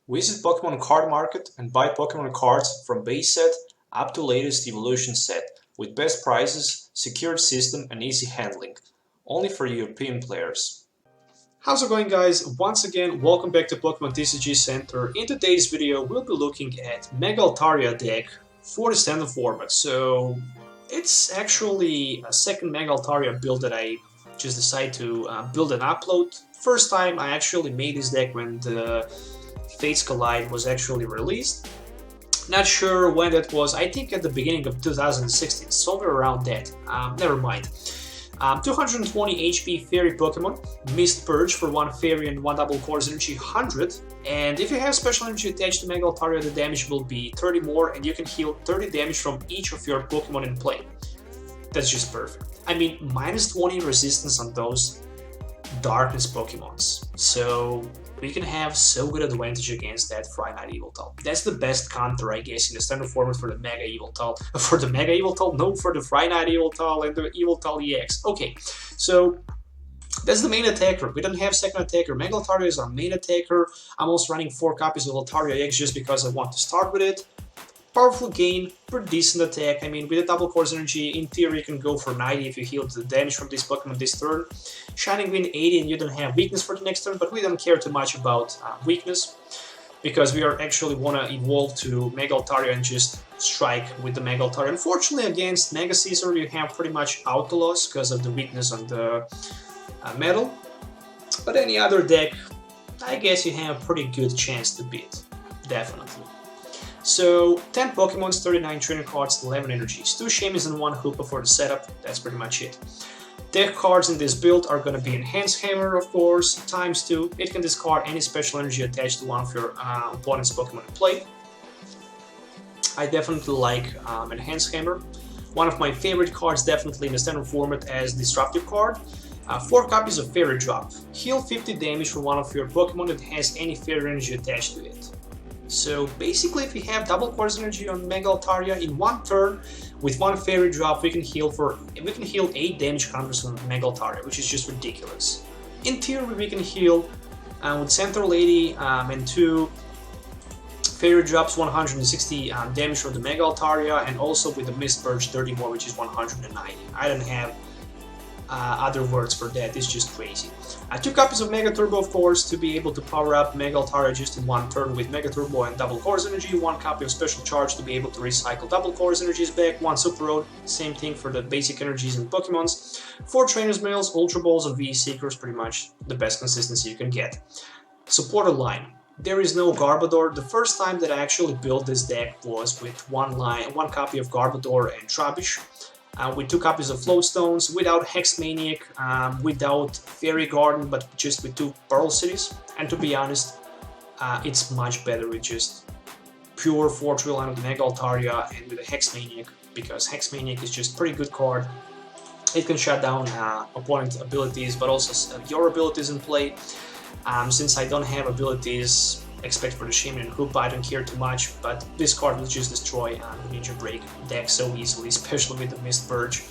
Visit Pokemon Card Market and buy Pokemon cards from base set up to latest evolution set with best prices, secured system and easy handling. Only for European players. How's it going, guys? Once again, welcome back to Pokemon TCG Center. In today's video, we'll be looking at Mega Altaria deck for the standard format. So it's actually a second Mega Altaria build that I just decided to build and upload. First time I actually made this deck when the Fates Collide was actually released. Not sure when that was, I think at the beginning of 2016, somewhere around that. Never mind. 220 HP Fairy Pokemon, Mist Purge for 1 Fairy and 1 Double Course Energy, 100. And if you have special energy attached to Mega Altaria, the damage will be 30 more and you can heal 30 damage from each of your Pokemon in play. That's just perfect. I mean, minus 20 resistance on those Darkness Pokemons. So we can have so good advantage against that Frightnight Yveltal. That's the best counter, I guess, in the standard format for the Mega Yveltal. For the Mega Yveltal? No, for the Frightnight Yveltal and the Yveltal EX. Okay, so that's the main attacker. We don't have second attacker. Mega Altaria is our main attacker. I'm also running 4 copies of Altaria EX just because I want to start with it. Powerful gain, pretty decent attack. I mean, with a double course energy, in theory you can go for 90 if you heal the damage from this Pokemon this turn. Shining Wind 80 and you don't have weakness for the next turn, but we don't care too much about weakness because we are actually want to evolve to Mega Altaria and just strike with the Mega Altaria. Unfortunately, against Mega Caesar you have pretty much auto loss because of the weakness on the metal. But any other deck, I guess you have a pretty good chance to beat, definitely. So 10 Pokemons, 39 trainer cards, 11 energies, 2 Shamies and 1 Hoopa for the setup, that's pretty much it. Deck cards in this build are going to be Enhanced Hammer, of course, ×2. It can discard any special energy attached to one of your opponent's Pokemon in play. I definitely like Enhanced Hammer. One of my favorite cards definitely in the standard format as Disruptive card. 4 copies of Fairy Drop. Heal 50 damage for one of your Pokemon that has any Fairy energy attached to it. So basically, if we have double course energy on Mega Altaria in one turn with 1 Fairy Drop, we can heal 8 damage counters on Mega Altaria, which is just ridiculous. In theory, we can heal with Center Lady and 2 Fairy Drops 160 damage for the Mega Altaria, and also with the Mist Purge 30 more, which is 190. I don't have other words for that, it's just crazy. 2 copies of Mega Turbo, of course, to be able to power up Mega Altaria just in one turn with Mega Turbo and Double Course Energy. 1 copy of Special Charge to be able to recycle Double Course Energies back. 1 Super Road, same thing for the basic energies and Pokemons. 4 Trainers Mails, Ultra Balls, and VE Seekers, pretty much the best consistency you can get. Supporter line. There is no Garbodor. The first time that I actually built this deck was with 1 copy of Garbodor and Trubbish. With 2 copies of Floatstones, without Hex Maniac, without Fairy Garden, but just with 2 Pearl Cities. And to be honest, it's much better with just pure Fortree line of the Mega Altaria and with a Hex Maniac, because Hex Maniac is just pretty good card. It can shut down opponent abilities, but also your abilities in play. Since I don't have abilities except for the Shaman and Hoopa, I don't care too much, but this card will just destroy the Ninja Break deck so easily, especially with the Mist Purge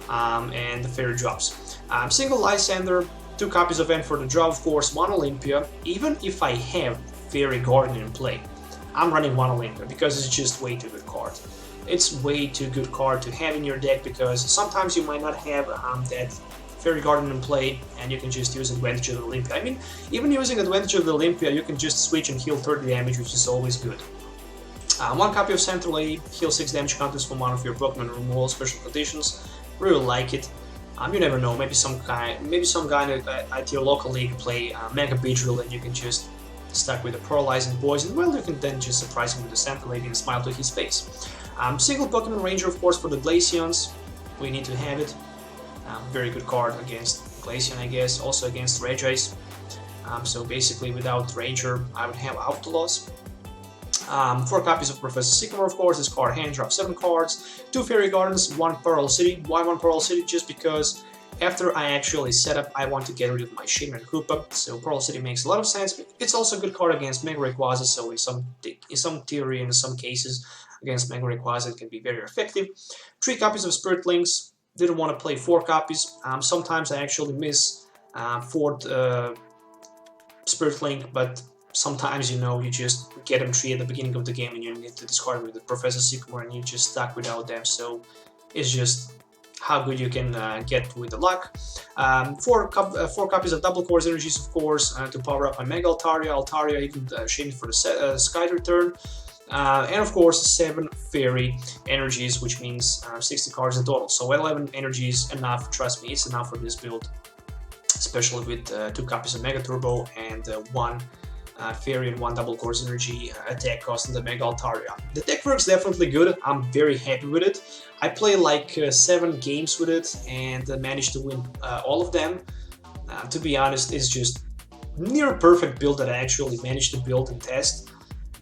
and the Fairy Drops. Single Lysander, 2 copies of N for the draw, of course, 1 Olympia. Even if I have Fairy Garden in play, I'm running 1 Olympia because it's just way too good card. It's way too good card to have in your deck because sometimes you might not have that Fairy Garden in play, and you can just use advantage of the Olympia. I mean, even using advantage of the Olympia, you can just switch and heal 30 damage, which is always good. 1 copy of Center Lady, heal 6 damage counters from one of your Pokemon, removal special conditions. Really like it. You never know, maybe some guy at your local league play Mega Beedrill, and you can just stuck with a Paralyzing Poison. Well, you can then just surprise him with the Center Lady and smile to his face. Single Pokemon Ranger, of course, for the Glaceons. We need to have it. Very good card against Glaceon, I guess, also against Regice. So basically, without Ranger, I would have auto loss. 4 copies of Professor Sycamore, of course. This card hand drop 7 cards. 2 Fairy Gardens, 1 Pearl City. Why 1 Pearl City? Just because after I actually set up, I want to get rid of my Shaman and Hoopa. So Pearl City makes a lot of sense. But it's also a good card against Mega Rayquaza. So in some theory, in some cases, against Mega Rayquaza, it can be very effective. 3 copies of Spirit Links. Didn't want to play 4 copies. Sometimes I actually miss 4th Spirit Link, but sometimes, you know, you just get them 3 at the beginning of the game and you need to discard with the Professor Sycamore and you're just stuck without them. So it's just how good you can get with the luck. 4 copies of Double Course Energies, of course, to power up my Mega Altaria, even Shading for the Sky Return. And of course 7 Fairy Energies, which means 60 cards in total. So 11 energies enough, trust me, it's enough for this build, especially with 2 copies of Mega Turbo and 1 Fairy and 1 Double Course Energy attack cost in the Mega Altaria. The deck works definitely good, I'm very happy with it. I play like 7 games with it and managed to win all of them. To be honest, it's just near perfect build that I actually managed to build and test.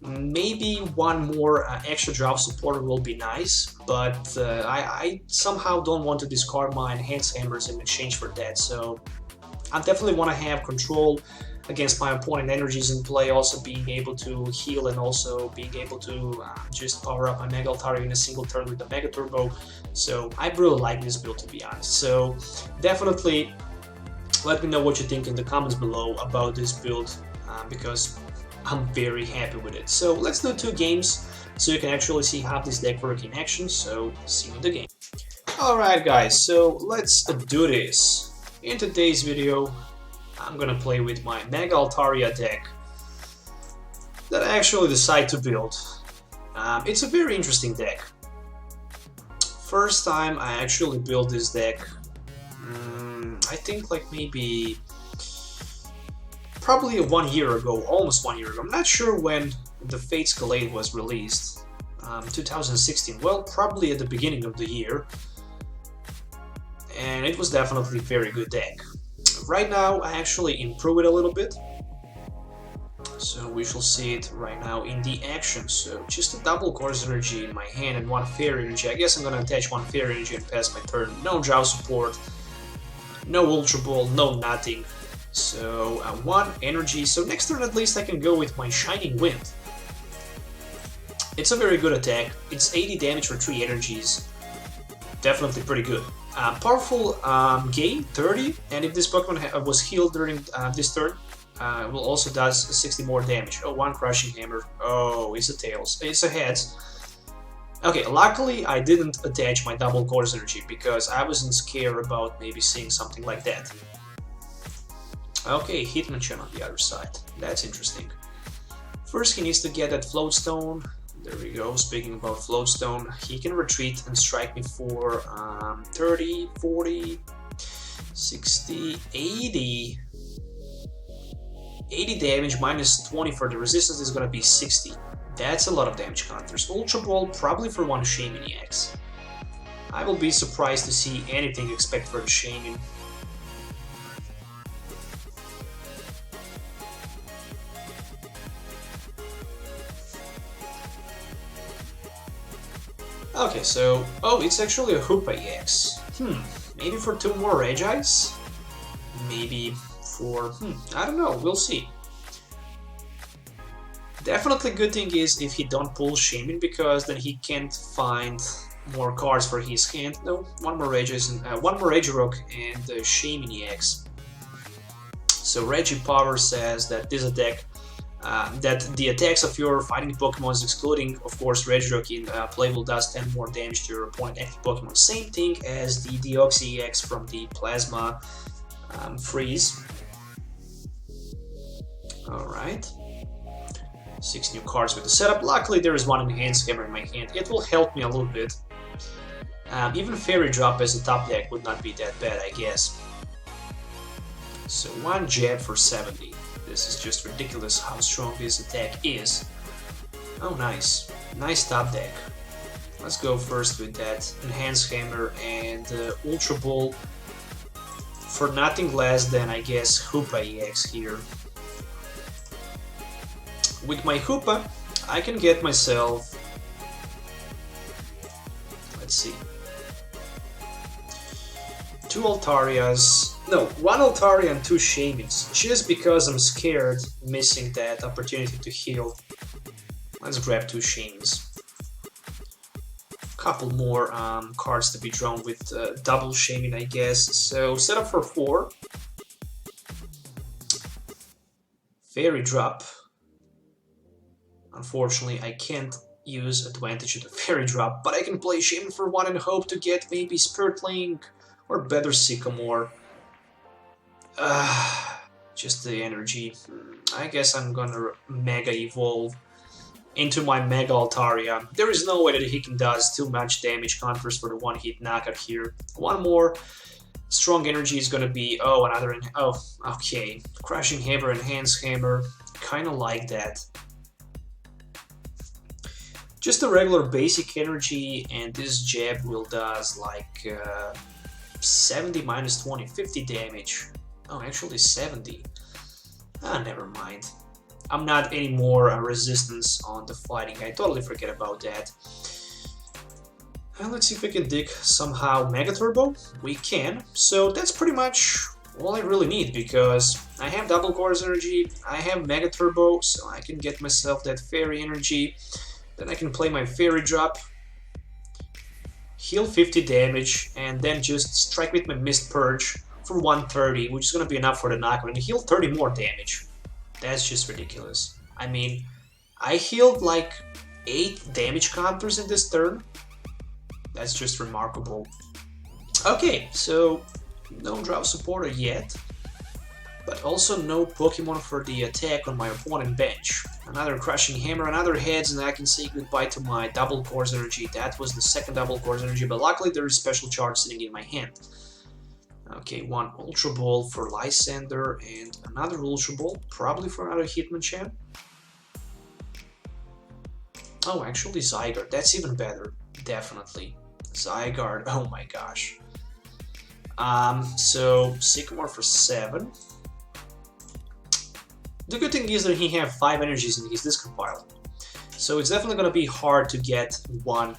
Maybe one more extra drop supporter will be nice, but I somehow don't want to discard my Enhanced Hammers in exchange for that, so I definitely want to have control against my opponent energies in play, also being able to heal and also being able to just power up my Mega Altaria in a single turn with the Mega Turbo. So I really like this build, to be honest. So definitely let me know what you think in the comments below about this build, because I'm very happy with it. So let's do 2 games so you can actually see how this deck works in action. So see you in the game. Alright guys, so let's do this. In today's video I'm gonna play with my Mega Altaria deck that I actually decided to build. It's a very interesting deck. First time I actually built this deck, I think like maybe probably 1 year ago, almost 1 year ago. I'm not sure when the Fates Collate was released. 2016, well, probably at the beginning of the year. And it was definitely a very good deck. Right now, I actually improve it a little bit. So we shall see it right now in the action. So just a Double Course Energy in my hand and 1 Fairy Energy. I guess I'm gonna attach 1 Fairy Energy and pass my turn. No draw support, no Ultra Ball, no nothing. So 1 energy, so next turn at least I can go with my Shining Wind. It's a very good attack, it's 80 damage for 3 energies, definitely pretty good. Powerful gain, 30, and if this Pokemon was healed during this turn, it will also does 60 more damage. Oh, 1 Crushing Hammer, oh, it's a Tails, it's a Heads. Okay, luckily I didn't attach my Double Course Energy because I wasn't scared about maybe seeing something like that. Okay, Hitmonchan on the other side. That's interesting. First he needs to get that Floatstone. There we go. Speaking about Floatstone, he can retreat and strike me for 30, 40, 60, 80. 80 damage minus 20 for the resistance is gonna be 60. That's a lot of damage counters. Ultra Ball probably for 1 Shaymin EX. I will be surprised to see anything except for the Shaymin. Okay, so, oh, it's actually a Hoopa EX. Maybe for 2 more Regis? Maybe for, I don't know, we'll see. Definitely good thing is if he don't pull Shaymin, because then he can't find more cards for his hand. No, 1 more Regis and 1 more Regirock and Shaymin EX. So Regipower says that this attack that the attacks of your fighting Pokemon, excluding of course Regirock in play, will does 10 more damage to your opponent active Pokemon. Same thing as the Deoxys EX from the Plasma Freeze. Alright. 6 new cards with the setup. Luckily there is 1 Enhanced Hammer in my hand. It will help me a little bit. Even Fairy Drop as a top deck would not be that bad, I guess. So 1 Jab for 70. This is just ridiculous how strong this attack is. Oh, nice. Nice top deck. Let's go first with that Enhanced Hammer and Ultra Ball for nothing less than, I guess, Hoopa EX here. With my Hoopa, I can get myself, let's see, 2 Altarias, no, 1 Altaria and 2 Shaymins, just because I'm scared missing that opportunity to heal. Let's grab 2 Shaymins. Couple more cards to be drawn with double Shaymin, I guess. So set up for 4. Fairy Drop. Unfortunately, I can't use advantage of the fairy drop, but I can play Shaman for 1 and hope to get maybe Spiritling or better Sycamore. Just the energy. I guess I'm gonna Mega Evolve into my Mega Altaria. There is no way that he can does too much damage counters for the one-hit knockout here. One more strong energy is gonna be... oh, another... oh, okay. Crushing Hammer, Enhanced Hammer. Kinda like that. Just a regular basic energy, and this jab will does like 70 minus 20, 50 damage. Oh, actually 70. Ah, never mind. I'm not any more resistance on the fighting. I totally forget about that. And let's see if we can dig somehow Mega Turbo. We can. So that's pretty much all I really need, because I have Double Course Energy, I have Mega Turbo, so I can get myself that Fairy Energy. Then I can play my Fairy Drop, heal 50 damage, and then just strike with my Mist Purge for 130, which is going to be enough for the knockout, and heal 30 more damage. That's just ridiculous. I mean, I healed like 8 damage counters in this turn. That's just remarkable. Okay, so no drop supporter yet, but also no Pokemon for the attack on my opponent bench. Another Crushing Hammer, another Heads, and I can say goodbye to my Double Course Energy. That was the second Double Course Energy, but luckily there is Special Charge sitting in my hand. Okay, one Ultra Ball for Lysander, and another Ultra Ball, probably for another Hitmonchan. Oh, actually Zygarde, that's even better, definitely. Zygarde, oh my gosh. So Sycamore for 7. The good thing is that he has 5 energies in his discard pile, so it's definitely going to be hard to get one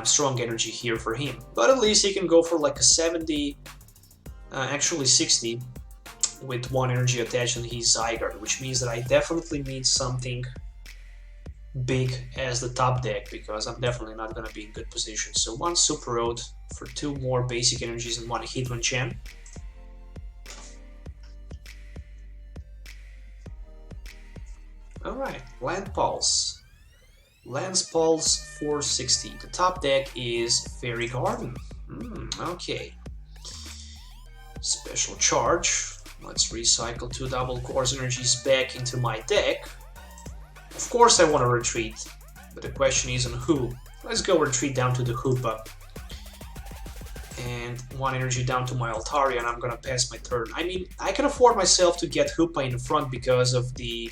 strong energy here for him. But at least he can go for like a 70, actually 60, with 1 energy attached on his Zygarde, which means that I definitely need something big as the top deck, because I'm definitely not going to be in good position. So 1 Super Road for 2 more basic energies and 1 Hitmonchan. Alright, Land Pulse. Lance Pulse 460. The top deck is Fairy Garden. Okay. Special Charge. Let's recycle 2 Double Course Energies back into my deck. Of course I want to retreat, but the question is on who. Let's go retreat down to the Hoopa. And 1 energy down to my Altaria, and I'm gonna pass my turn. I mean, I can afford myself to get Hoopa in the front because of the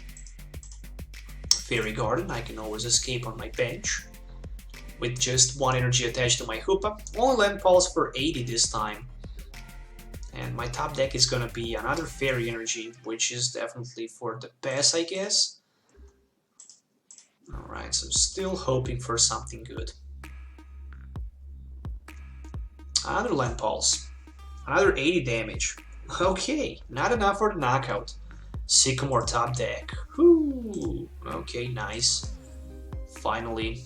Fairy Garden. I can always escape on my bench with just 1 energy attached to my Hoopa. Only Land Pulse for 80 this time. And my top deck is gonna be another Fairy Energy, which is definitely for the pass, I guess. Alright, so still hoping for something good. Another Land Pulse. Another 80 damage. Okay, not enough for the knockout. Sycamore top deck. Whoo! Okay, nice. Finally.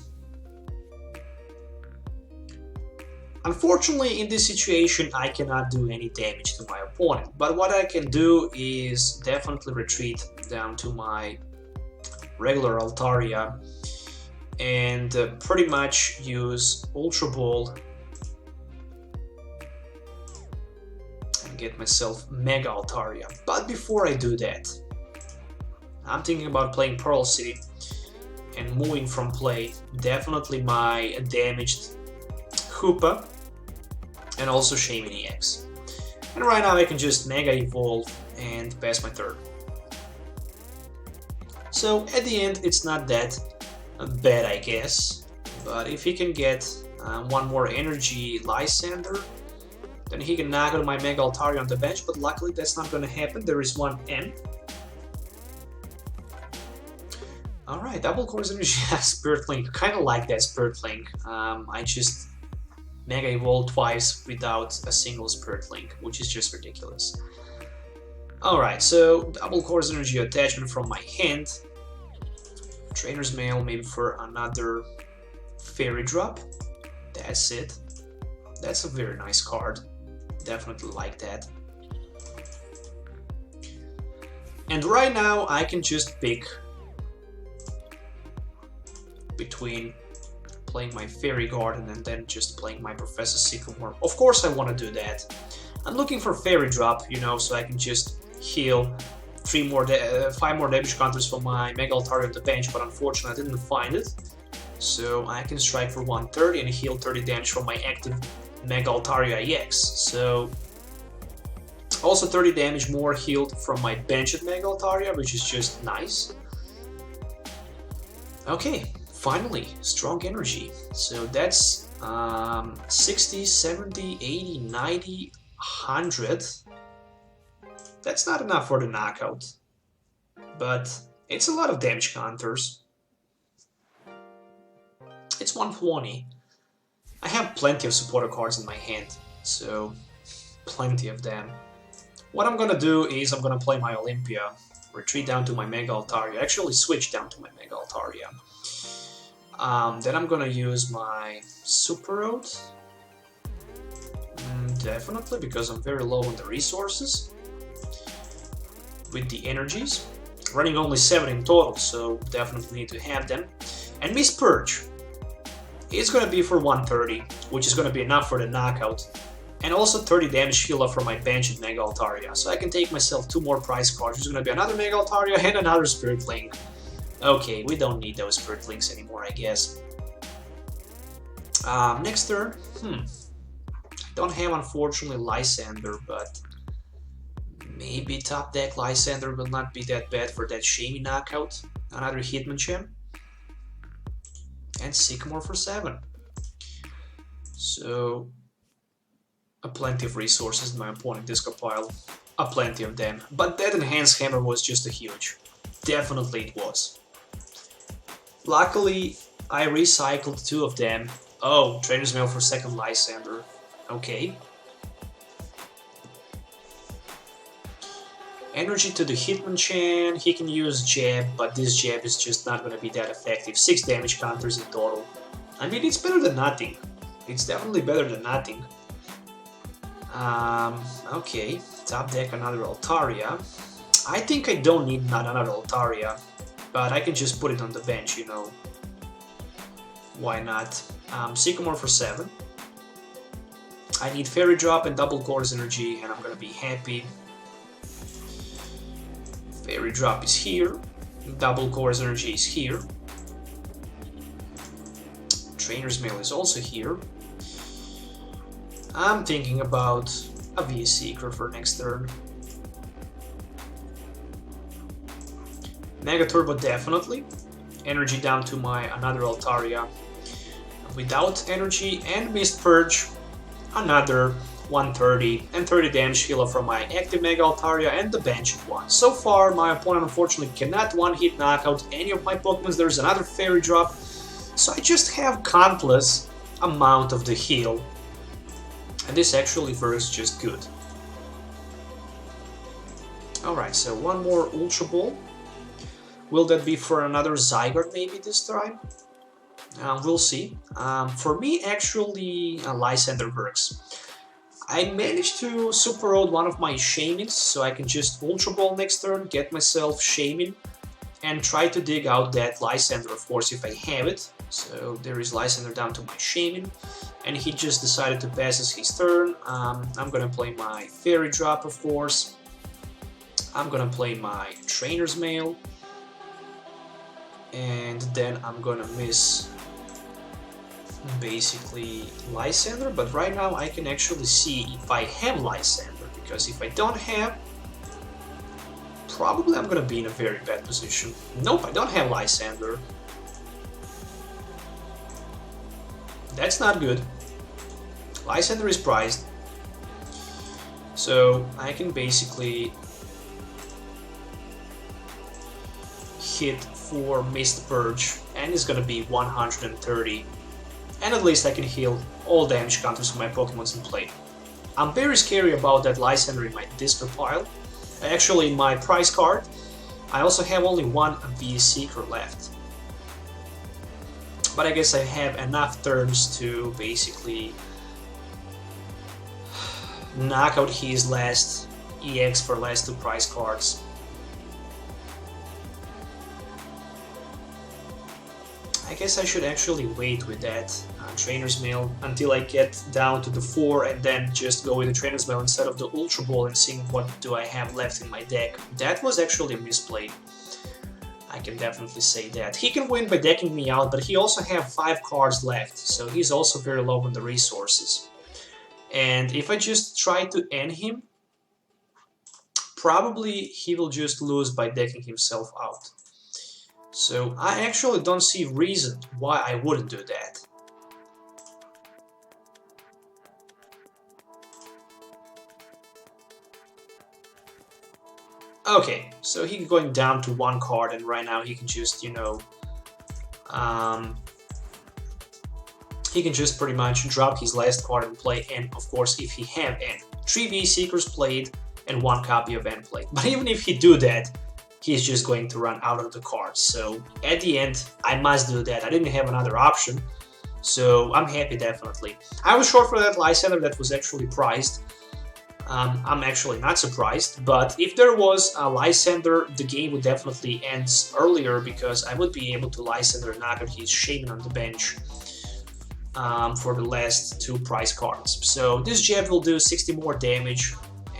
Unfortunately, in this situation, I cannot do any damage to my opponent. But what I can do is definitely retreat down to my regular Altaria and pretty much use Ultra Ball and get myself Mega Altaria. But before I do that, I'm thinking about playing Pearl City and moving from play definitely my damaged Hoopa and also Shaman EX. And right now I can just Mega Evolve and pass my turn. So at the end it's not that bad, I guess, but if he can get 1 more energy Lysander, then he can knock out my Mega Altaria on the bench, but luckily that's not going to happen. There is 1 M. Alright, Double Course Energy Spirit Link. Kind of like that Spirit Link. I just Mega Evolved twice without a single Spirit Link, which is just ridiculous. Alright, so Double Course Energy attachment from my hand. Trainer's Mail, maybe for another Fairy Drop. That's it. That's a very nice card. Definitely like that. And right now I can just pick between playing my Fairy Garden and then just playing my Professor Sycamore. Of course I want to do that. I'm looking for Fairy Drop, you know, so I can just heal 5 more damage counters from my Mega Altaria on the bench, but unfortunately I didn't find it. So I can strike for 130 and heal 30 damage from my active Mega Altaria EX. So also 30 damage more healed from my benched Mega Altaria, which is just nice. Okay, finally, strong energy. So that's 60, 70, 80, 90, 100. That's not enough for the knockout, but it's a lot of damage counters. It's 120. I have plenty of supporter cards in my hand, so plenty of them. What I'm gonna do is I'm gonna play my Olympia, retreat down to my Mega Altaria, actually switch down to my Mega Altaria. Then I'm gonna use my Super Road, definitely, because I'm very low on the resources. With the energies, running only 7 in total, so definitely need to have them. And Miss Purge is gonna be for 130, which is gonna be enough for the knockout. And also 30 damage heal up from my bench at Mega Altaria. So I can take myself 2 more prize cards, which is gonna be another Mega Altaria and another Spirit Link. Okay, we don't need those Spirit Links anymore, I guess. Next turn, I don't have, unfortunately, Lysander, but maybe top deck Lysander will not be that bad for that Shamey knockout. Another Hitmonchan. And Sycamore for 7. So, plenty of resources in my opponent discard pile. Plenty of them. But that Enhanced Hammer was just a huge. Definitely it was. Luckily, I recycled 2 of them. Oh, Trainer's Mail for 2nd Lysander. Okay. Energy to the Hitmonchan, he can use Jab, but this Jab is just not gonna be that effective. 6 damage counters in total. I mean, it's better than nothing. It's definitely better than nothing. Okay, top deck another Altaria. I think I don't need another Altaria, but I can just put it on the bench, you know. Why not? Sycamore for 7. I need Fairy Drop and double Course Energy, and I'm gonna be happy. Fairy Drop is here, double Course Energy is here, Trainer's Mail is also here. I'm thinking about a VS Seeker for next turn. Mega Turbo definitely. Energy down to my another Altaria. Without energy and Mist Purge, another 130 and 30 damage heal from my active Mega Altaria and the benched one. So far, my opponent unfortunately cannot one-hit knockout any of my Pokemon. There's another Fairy Drop, so I just have countless amount of the heal. And this actually works just good. Alright, so one more Ultra Ball. Will that be for another Zygarde maybe this time? We'll see. For me, actually, Lysander works. I managed to Super Road one of my Shaymins, so I can just Ultra Ball next turn, get myself Shaymin, and try to dig out that Lysander, of course, if I have it. So there is Lysander down to my Shaymin, and he just decided to pass us his turn. I'm gonna play my Fairy Drop, of course. I'm gonna play my Trainer's Mail, and then I'm gonna miss basically Lysander, but right now I can actually see if I have Lysander, because if I don't have, probably I'm gonna be in a very bad position. Nope, I don't have Lysander. That's not good. Lysander is prized, so I can basically hit for Mist Purge, and it's gonna be 130. And at least I can heal all damage counters from my Pokemons in play. I'm very scary about that Lysander in my discard pile. Actually, in my prize card, I also have only one VS Seeker left. But I guess I have enough turns to basically knock out his last EX for last 2 prize cards. I guess I should actually wait with that Trainer's Mail until I get down to the 4 and then just go with the Trainer's Mail instead of the Ultra Ball and seeing what do I have left in my deck. That was actually a misplay. I can definitely say that. He can win by decking me out, but he also have 5 cards left, so he's also very low on the resources. And if I just try to end him, probably he will just lose by decking himself out. So I actually don't see reason why I wouldn't do that. Okay, so he's going down to 1 card, and right now he can just, you know, he can just pretty much drop his last card and play N, of course, if he have N. 3 V-Seekers played and 1 copy of N played. But even if he do that, he's just going to run out of the cards. So at the end, I must do that. I didn't have another option, so I'm happy definitely. I was short for that Lysander that was actually priced. I'm actually not surprised, but if there was a Lysander, the game would definitely end earlier because I would be able to Lysander knock out his Shaman on the bench for the last 2 prize cards. So this jab will do 60 more damage,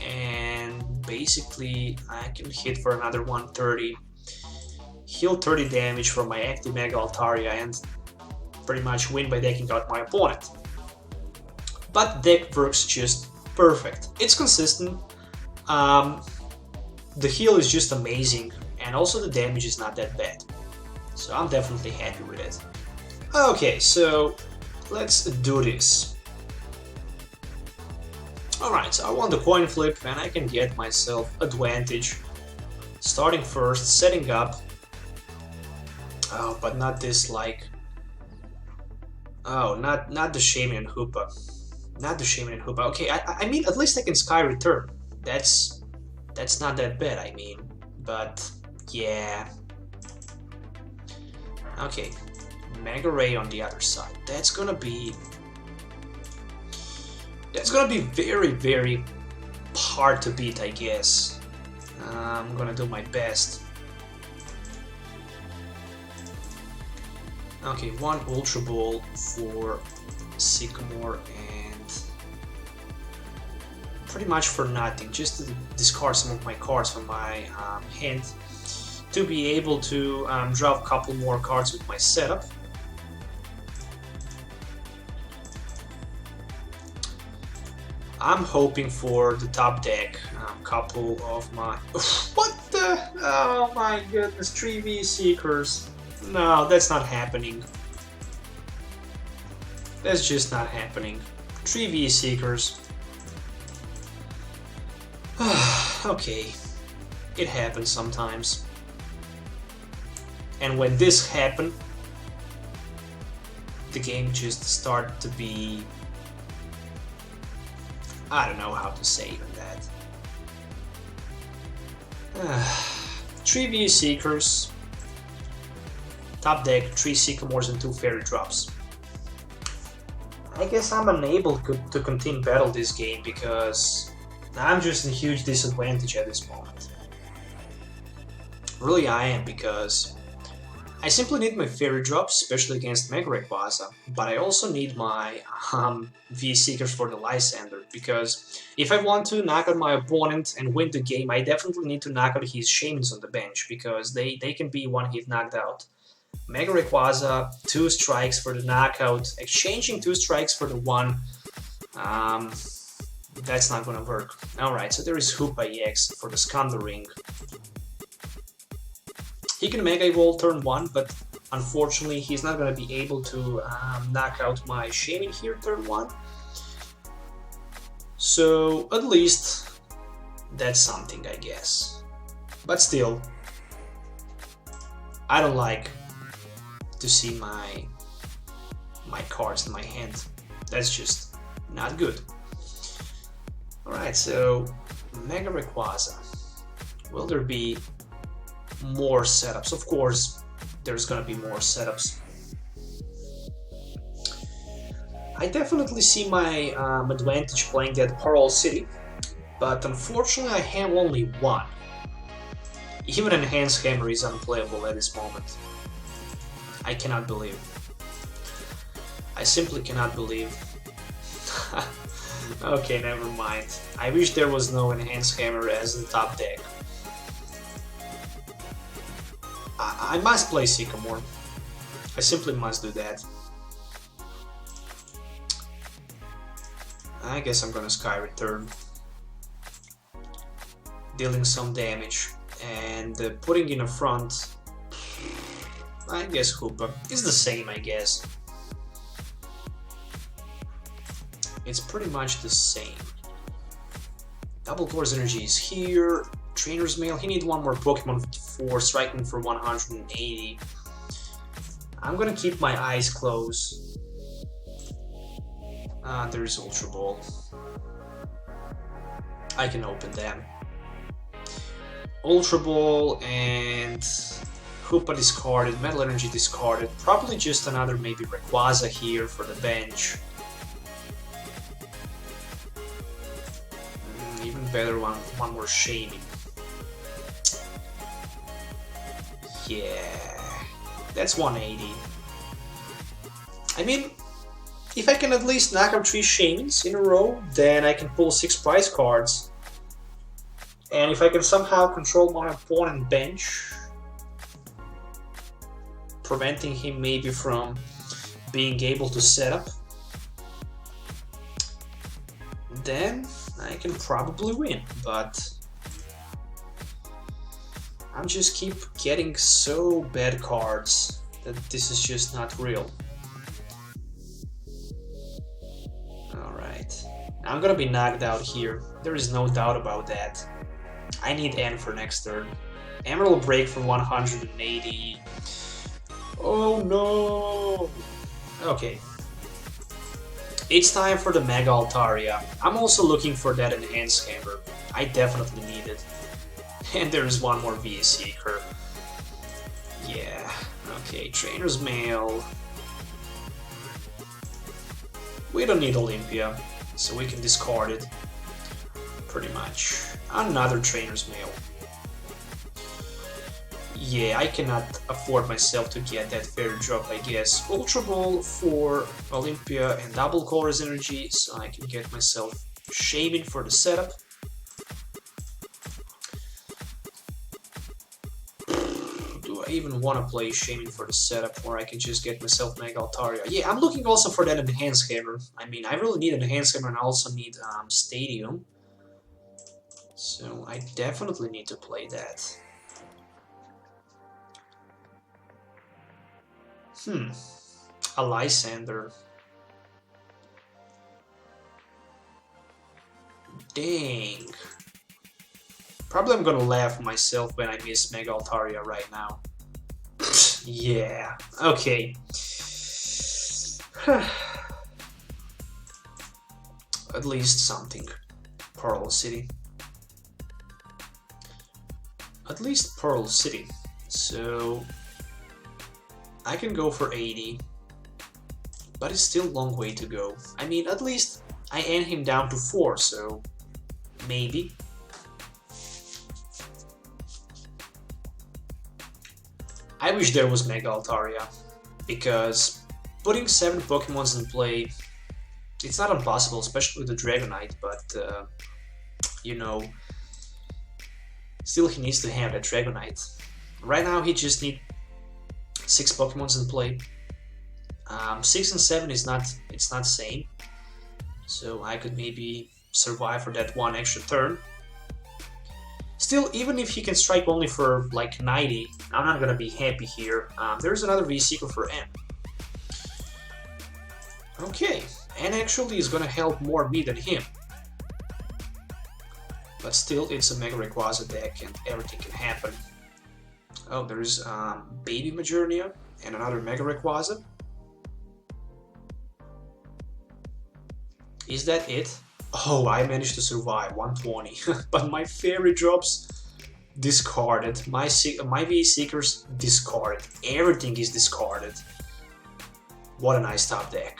and basically I can hit for another 130, heal 30 damage from my active Mega Altaria, and pretty much win by decking out my opponent. But deck works just perfect. It's consistent, the heal is just amazing, and also the damage is not that bad. So I'm definitely happy with it. Okay, so let's do this. Alright, so I won the coin flip and I can get myself advantage. Starting first, setting up. Oh, but not this like... Oh, not the Shaman and Hoopa. Not the Shaman and Hoopa. Okay, I mean, at least I can Sky Return. That's not that bad, I mean. But, yeah. Okay. Mega Ray on the other side. That's gonna be very, very hard to beat, I guess. I'm gonna do my best. Okay, 1 Ultra Ball for Sycamore and pretty much for nothing, just to discard some of my cards from my hand to be able to draw a couple more cards with my setup. I'm hoping for the top deck, couple of my... What the... Oh my goodness, 3 V-Seekers. No, that's not happening. That's just not happening. 3 V-Seekers. Okay, it happens sometimes. And when this happened, the game just started to be... I don't know how to say even that. 3 V-Seekers. Top deck, 3 Sycamores and 2 Fairy Drops. I guess I'm unable to continue battle this game because I'm just in huge disadvantage at this moment. Really I am, because I simply need my Fairy Drops, especially against Mega Rayquaza, but I also need my V-Seekers for the Lysander, because if I want to knock out my opponent and win the game, I definitely need to knock out his Shamans on the bench, because they can be one hit knocked out. Mega Rayquaza, 2 strikes for the knockout, exchanging 2 strikes for the 1, that's not gonna work. Alright, so there is Hoopa EX for the Skandar Ring. He can Mega Evolve turn 1, but unfortunately he's not gonna be able to knock out my Shaman here turn 1. So at least that's something, I guess. But still, I don't like to see my cards in my hand. That's just not good. Alright, so Mega Rayquaza. Will there be more setups? Of course, there's gonna be more setups. I definitely see my advantage playing that Pearl City, but unfortunately I have only 1. Even Enhanced Hammer is unplayable at this moment. I cannot believe. I simply cannot believe. Okay, never mind. I wish there was no Enhanced Hammer as the top deck. I must play Sycamore. I simply must do that. I guess I'm gonna Sky Return. Dealing some damage. And putting in a front, I guess Hoopa. It's the same, I guess. It's pretty much the same. Double Course Energy is here. Trainer's Mail, he needs one more Pokemon for striking for 180. I'm gonna keep my eyes closed. There's Ultra Ball. I can open them. Ultra Ball and Hoopa discarded, Metal Energy discarded. Probably just another maybe Rayquaza here for the bench. Even better, one more Shaming. Yeah, that's 180. I mean, if I can at least knock out 3 Shamings in a row, then I can pull 6 prize cards. And if I can somehow control my opponent's bench, preventing him maybe from being able to set up, then I can probably win. But I'm just keep getting so bad cards that this is just not real. Alright, I'm gonna be knocked out here. There is no doubt about that. I need N for next turn. Emerald Break for 180. Oh no! Okay. It's time for the Mega Altaria. I'm also looking for that Enhanced Hammer. I definitely need it. And there's one more VA Seeker. Yeah. Okay, Trainer's Mail. We don't need Olympia, so we can discard it. Pretty much. Another Trainer's Mail. Yeah, I cannot afford myself to get that fairy drop, I guess. Ultra Ball for Olympia and Double Color's Energy, so I can get myself Shaming for the setup. Do I even want to play Shaming for the setup, or I can just get myself Mega Altaria? Yeah, I'm looking also for that Enhanced Hammer. I mean, I really need an Enhanced Hammer, and I also need Stadium. So I definitely need to play that. A Lysander. Dang. Probably I'm gonna laugh myself when I miss Mega Altaria right now. Yeah, okay. At least something. Pearl City. At least Pearl City. So I can go for 80, but it's still a long way to go. I mean, at least I end him down to 4, so maybe. I wish there was Mega Altaria, because putting 7 Pokemons in play, it's not impossible, especially with the Dragonite, but you know, still he needs to have that Dragonite. Right now he just needs 6 Pokemons in play. 6 and 7 is not same, so I could maybe survive for that one extra turn. Still, even if he can strike only for like 90, I'm not gonna be happy here. There's another V-Seeker for N. Okay, N actually is gonna help more me than him. But still, it's a Mega Rayquaza deck and everything can happen. Oh, there's Baby Majournia and another Mega Rayquaza. Is that it? Oh, I managed to survive 120, but my fairy drops discarded. My V-Seekers discarded. Everything is discarded. What a nice top deck.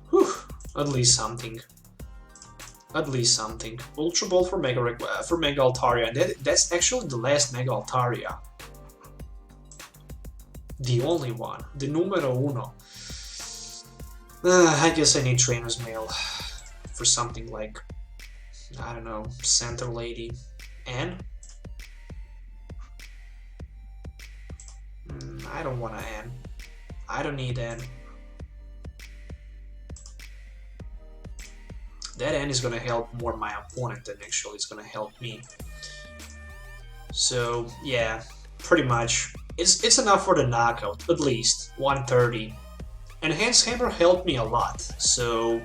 Whew, at least something. At least something. Ultra Ball for Mega Altaria, and that's actually the last Mega Altaria. The only one. The numero uno. I guess I need Trainer's Mail for something like, I don't know, Center Lady. And? I don't want to N. I don't need N. That N is gonna help more my opponent than actually it's gonna help me. So yeah, pretty much. It's enough for the knockout, at least 130. Enhanced Hammer helped me a lot, so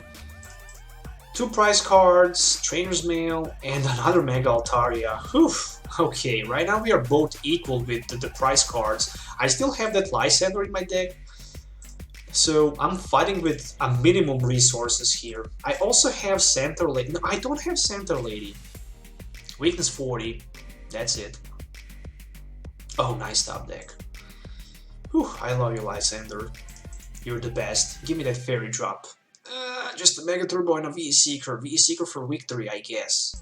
2 prize cards, Trainer's Mail, and another Mega Altaria. Whew. Okay, right now we are both equal with the prize cards. I still have that Lysander in my deck, so I'm fighting with a minimum resources here. I also have Center Lady. No, I don't have Center Lady. Weakness 40, that's it. Oh, nice top deck. Whew, I love you, Lysander. You're the best. Give me that fairy drop. Just a Mega Turbo and a VE Seeker. VE Seeker for victory, I guess.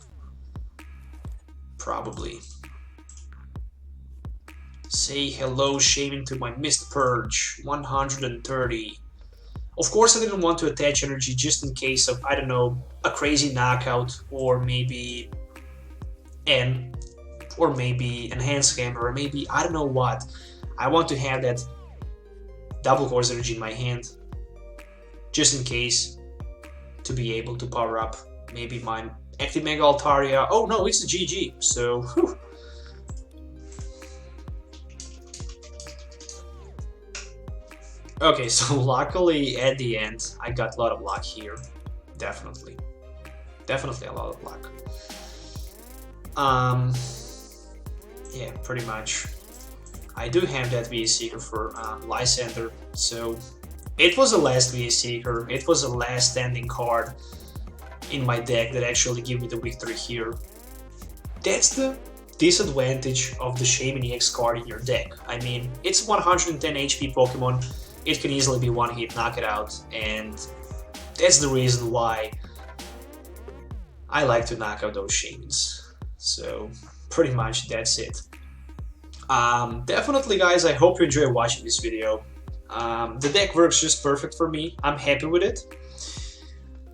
Probably. Say hello, shaming to my Mist Purge. 130. Of course, I didn't want to attach energy just in case of, I don't know, a crazy knockout, or maybe N, or maybe Enhanced Hammer, or maybe I don't know what. I want to have that double course energy in my hand, just in case, to be able to power up maybe my active Mega Altaria. Oh no, it's a GG, so whew. Okay, so luckily at the end I got a lot of luck here. Definitely a lot of luck. Yeah, pretty much. I do have that VE Seeker for Lysander, so it was the last VE Seeker. It was the last standing card in my deck that actually gave me the victory here. That's the disadvantage of the Shaman EX card in your deck. I mean, it's 110 HP Pokemon, it can easily be one hit, knock it out, and that's the reason why I like to knock out those Shamans. So, pretty much that's it. Definitely, guys, I hope you enjoy watching this video. The deck works just perfect for me. I'm happy with it.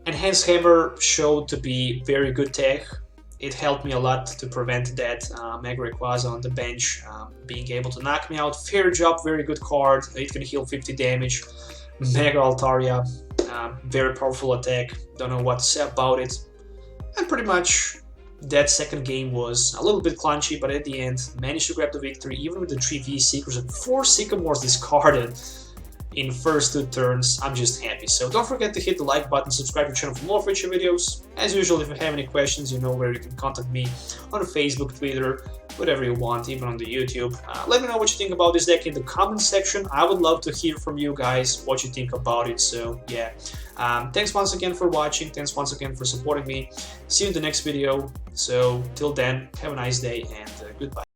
Enhanced Hammer showed to be very good tech. It helped me a lot to prevent that Mega Rayquaza on the bench being able to knock me out. Fair Job, very good card. It can heal 50 damage. Mega Altaria, very powerful attack. Don't know what to say about it. And pretty much that second game was a little bit clunky, but at the end managed to grab the victory, even with the 3 VE Seekers and 4 Sycamores discarded in first 2 turns. I'm just happy. So don't forget to hit the like button, subscribe to the channel for more future videos. As usual, if you have any questions, you know where you can contact me on Facebook, Twitter, whatever you want, even on the YouTube. Let me know what you think about this deck in the comment section. I would love to hear from you guys what you think about it. So yeah, thanks once again for watching. Thanks once again for supporting me. See you in the next video. So till then, have a nice day and goodbye.